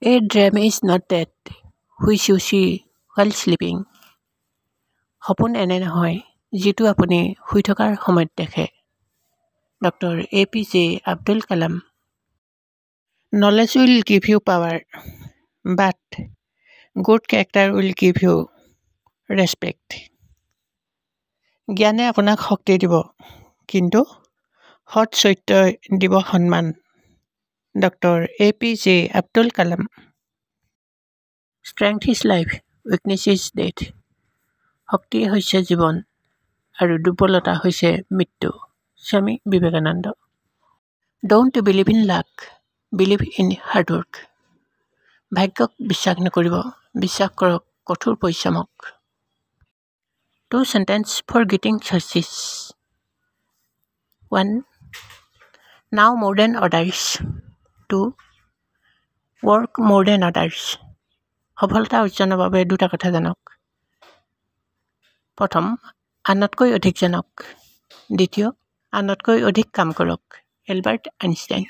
A dream is not that which you see while sleeping. সপোন এনে নহয় যিটো আপুনি শুই থকাৰ সময়ত দেখে। Doctor APJ Abdul Kalam. Knowledge will give you power, but good character will give you respect. জ্ঞানে আপোনাক শক্তি দিব, কিন্তু সৎ চৰিত্ৰই দিব সন্মান। Doctor APJ Abdul Kalam. Strength is life, weakness is death. শক্তি হৈছে জীৱন আৰু দুৰ্বলতা হৈছে মৃত্যু। Swami Vivekananda. Don't believe in luck, believe in hard work. ভাগ্যক বিশ্বাস নকৰিব, বিশ্বাস কৰক কঠোৰ পৰিশ্ৰমক। 2 sentences for getting success. 1. Now more than others. 2. Work more than others. সফলতা অৰ্জনৰ বাবে দুটা কথা জানক। প্ৰথম, আনতকৈ অধিক জানক। দ্বিতীয়, আনতকৈ অধিক কাম কৰক। Albert Einstein.